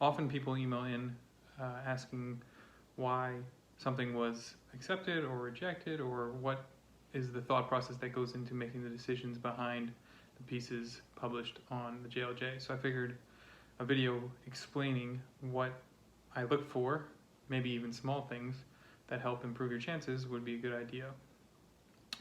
Often people email in asking why something was accepted or rejected, or what is the thought process that goes into making the decisions behind the pieces published on the JLJ. So I figured a video explaining what I look for, maybe even small things that help improve your chances, would be a good idea.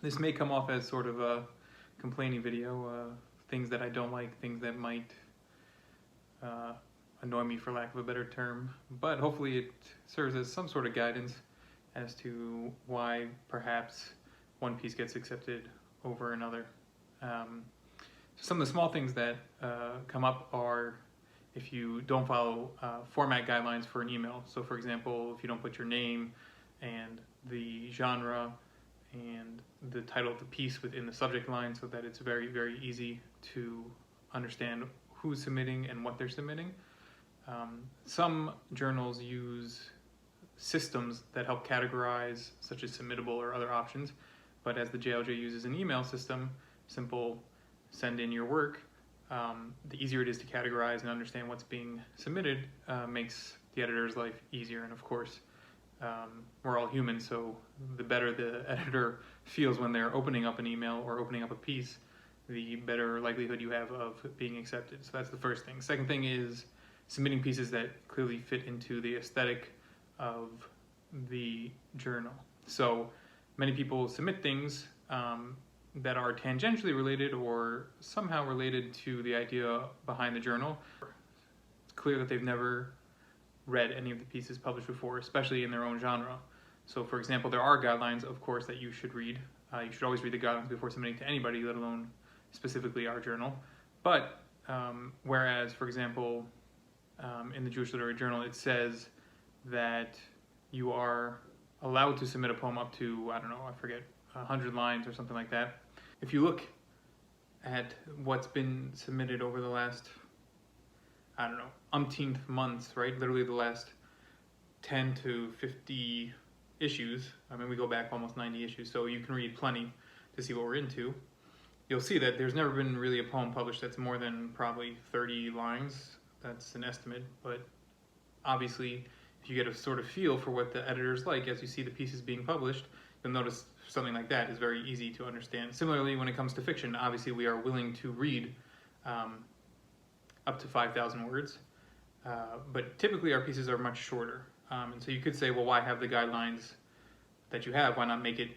This may come off as sort of a complaining video, things that I don't like, things that might annoy me, for lack of a better term, but hopefully it serves as some sort of guidance as to why perhaps one piece gets accepted over another. Some of the small things that come up are if you don't follow format guidelines for an email. So for example, if you don't put your name and the genre and the title of the piece within the subject line, so that it's very, very easy to understand who's submitting and what they're submitting. Some journals use systems that help categorize, such as submittable or other options, but as the JLJ uses an email system, simple send in your work, the easier it is to categorize and understand what's being submitted makes the editor's life easier. And of course, we're all human, so the better the editor feels when they're opening up an email or opening up a piece, the better likelihood you have of being accepted. So that's the first thing. Second thing is submitting pieces that clearly fit into the aesthetic of the journal. So many people submit things that are tangentially related or somehow related to the idea behind the journal. It's clear that they've never read any of the pieces published before, especially in their own genre. So for example, there are guidelines, of course, that you should read. You should always read the guidelines before submitting to anybody, let alone specifically our journal. But whereas, for example, in the Jewish Literary Journal, it says that you are allowed to submit a poem up to, I don't know, I forget, 100 lines or something like that. If you look at what's been submitted over the last, I don't know, umpteenth months, right? Literally the last 10 to 50 issues. I mean, we go back almost 90 issues, so you can read plenty to see what we're into. You'll see that there's never been really a poem published that's more than probably 30 lines. That's an estimate, but obviously if you get a sort of feel for what the editor's like as you see the pieces being published, you'll notice something like that is very easy to understand. Similarly, when it comes to fiction, obviously we are willing to read up to 5,000 words, but typically our pieces are much shorter. And so you could say, well, why have the guidelines that you have? Why not make it,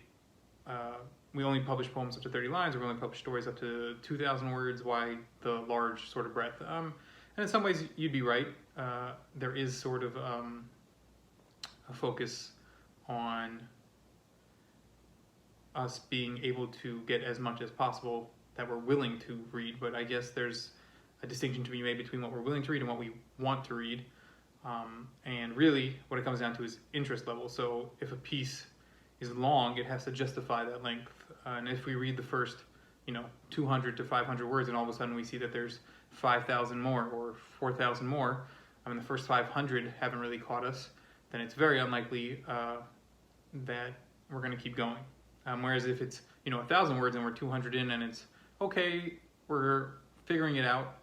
we only publish poems up to 30 lines, or we only publish stories up to 2,000 words, why the large sort of breadth? And in some ways, you'd be right. There is sort of a focus on us being able to get as much as possible that we're willing to read, but I guess there's a distinction to be made between what we're willing to read and what we want to read. And really, what it comes down to is interest level. So if a piece is long, it has to justify that length. And if we read the first, 200 to 500 words, and all of a sudden we see that there's 5,000 more or 4,000 more, the first 500 haven't really caught us, then it's very unlikely that we're going to keep going. Whereas if it's 1,000 words and we're 200 in and it's okay, we're figuring it out,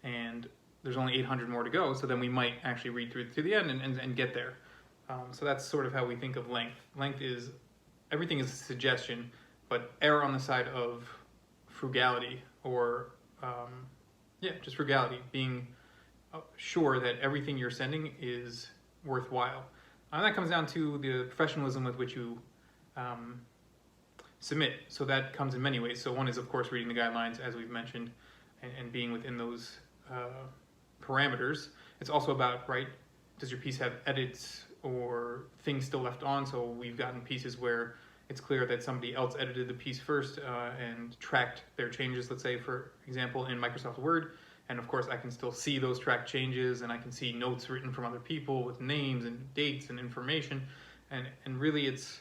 and there's only 800 more to go, so then we might actually read through to the end and get there. So that's sort of how we think of length. Length is, everything is a suggestion, but err on the side of frugality, or just frugality, being sure that everything you're sending is worthwhile. And that comes down to the professionalism with which you submit. So that comes in many ways. So one is, of course, reading the guidelines, as we've mentioned, and being within those parameters. It's also about, right, does your piece have edits or things still left on? So we've gotten pieces where it's clear that somebody else edited the piece first and tracked their changes, let's say, for example, in Microsoft Word. And of course, I can still see those track changes, and I can see notes written from other people with names and dates and information. And really, it's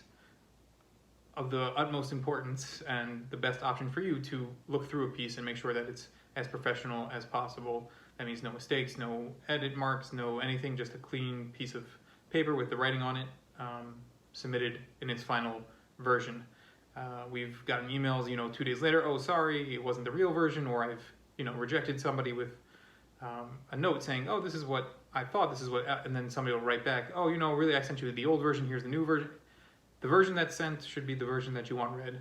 of the utmost importance and the best option for you to look through a piece and make sure that it's as professional as possible. That means no mistakes, no edit marks, no anything, just a clean piece of paper with the writing on it, submitted in its final version. We've gotten emails, 2 days later, oh, sorry, it wasn't the real version, or I've, rejected somebody with a note saying, oh, this is what I thought, this is what, and then somebody will write back, oh, really, I sent you the old version, here's the new version. The version that's sent should be the version that you want read,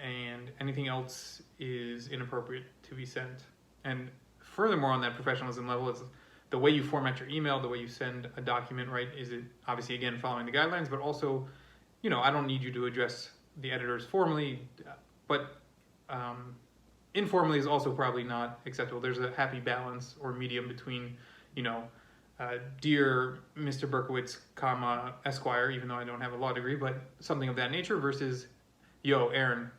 and anything else is inappropriate to be sent. And furthermore, on that professionalism level, is the way you format your email, the way you send a document, right? Is it obviously, again, following the guidelines, but also, I don't need you to address the editors formally, but informally is also probably not acceptable. There's a happy balance or medium between, dear Mr. Berkowitz, comma, Esquire, even though I don't have a law degree, but something of that nature, versus, yo, Aaron,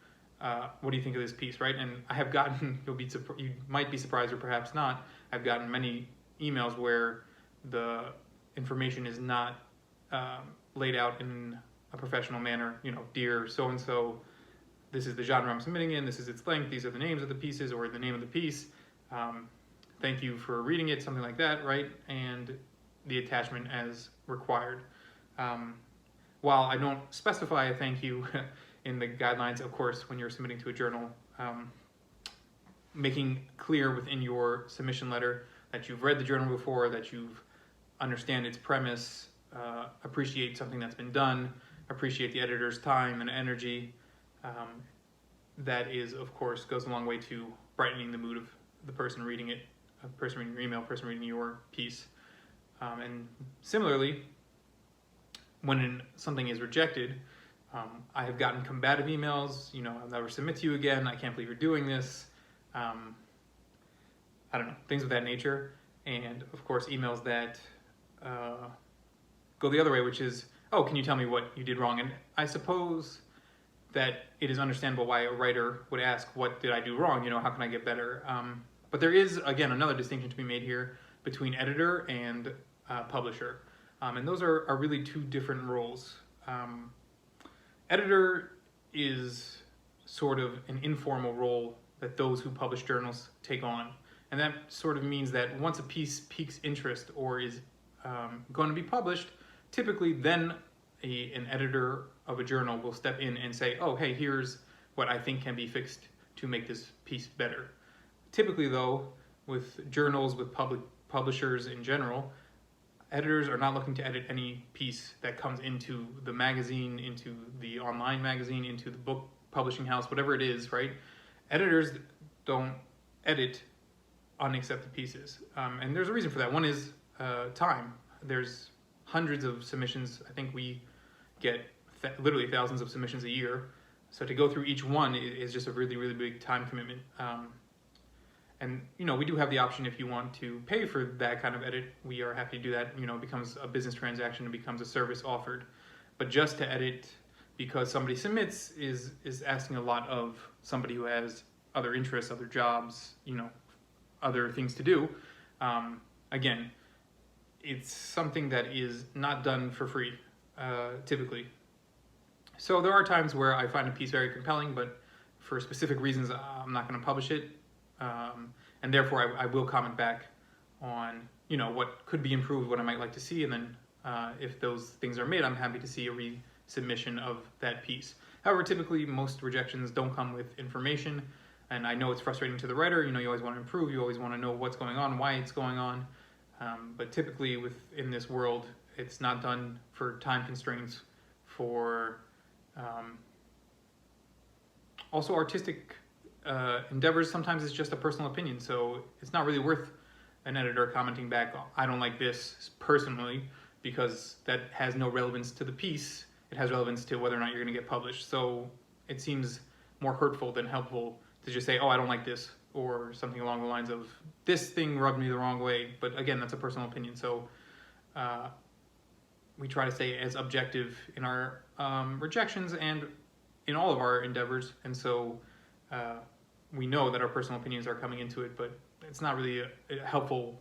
what do you think of this piece, right? And I have gotten, you might be surprised or perhaps not, I've gotten many emails where the information is not laid out in a professional manner. Dear so-and-so, this is the genre I'm submitting in, this is its length, these are the names of the pieces, or the name of the piece. Thank you for reading it, something like that, right? And the attachment as required. While I don't specify a thank you in the guidelines, of course, when you're submitting to a journal, making clear within your submission letter that you've read the journal before, that you've understand its premise, appreciate something that's been done, appreciate the editor's time and energy. That is, of course, goes a long way to brightening the mood of the person reading it, a person reading your email, person reading your piece. And similarly, when something is rejected, I have gotten combative emails, I'll never submit to you again, I can't believe you're doing this. I don't know, things of that nature. And of course, emails that go the other way, which is, oh, can you tell me what you did wrong? And I suppose that it is understandable why a writer would ask, what did I do wrong? How can I get better? But there is, again, another distinction to be made here between editor and publisher. And those are really two different roles. Editor is sort of an informal role that those who publish journals take on. And that sort of means that once a piece piques interest or is going to be published, typically then an editor of a journal will step in and say, oh, hey, here's what I think can be fixed to make this piece better. Typically, though, with journals, with publishers in general, editors are not looking to edit any piece that comes into the magazine, into the online magazine, into the book publishing house, whatever it is, right? Editors don't edit unaccepted pieces. And there's a reason for that. One is time. There's hundreds of submissions. I think we get literally thousands of submissions a year. So to go through each one is just a really, really big time commitment. And, we do have the option, if you want to pay for that kind of edit, we are happy to do that. It becomes a business transaction, it becomes a service offered. But just to edit because somebody submits is asking a lot of somebody who has other interests, other jobs, other things to do. Again, it's something that is not done for free, typically. So there are times where I find a piece very compelling, but for specific reasons, I'm not going to publish it. And therefore I will comment back on, what could be improved, what I might like to see. And then if those things are made, I'm happy to see a resubmission of that piece. However, typically most rejections don't come with information. And I know it's frustrating to the writer. You always want to improve. You always want to know what's going on, why it's going on. But typically in this world, it's not done for time constraints, for also artistic endeavors. Sometimes it's just a personal opinion. So it's not really worth an editor commenting back, I don't like this personally, because that has no relevance to the piece. It has relevance to whether or not you're going to get published. So it seems more hurtful than helpful to just say, oh, I don't like this, or something along the lines of, this thing rubbed me the wrong way. But again, that's a personal opinion. So we try to stay as objective in our rejections and in all of our endeavors. And so we know that our personal opinions are coming into it, but it's not really a helpful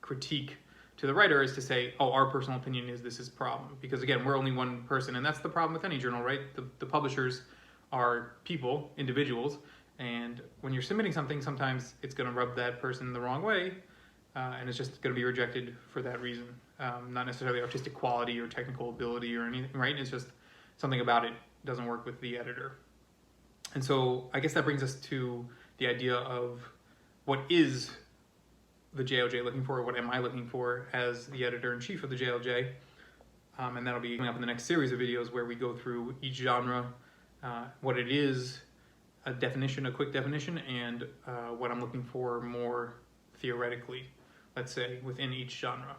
critique to the writer is to say, oh, our personal opinion is this is a problem. Because again, we're only one person, and that's the problem with any journal, right? The publishers are people, individuals, and when you're submitting something, sometimes it's going to rub that person the wrong way, and it's just going to be rejected for that reason. Not necessarily artistic quality or technical ability or anything, right? It's just something about it doesn't work with the editor. And so I guess that brings us to the idea of what is the JLJ looking for? What am I looking for as the editor-in-chief of the JLJ? And that'll be coming up in the next series of videos where we go through each genre, what it is, a definition, a quick definition, and what I'm looking for more theoretically, let's say, within each genre.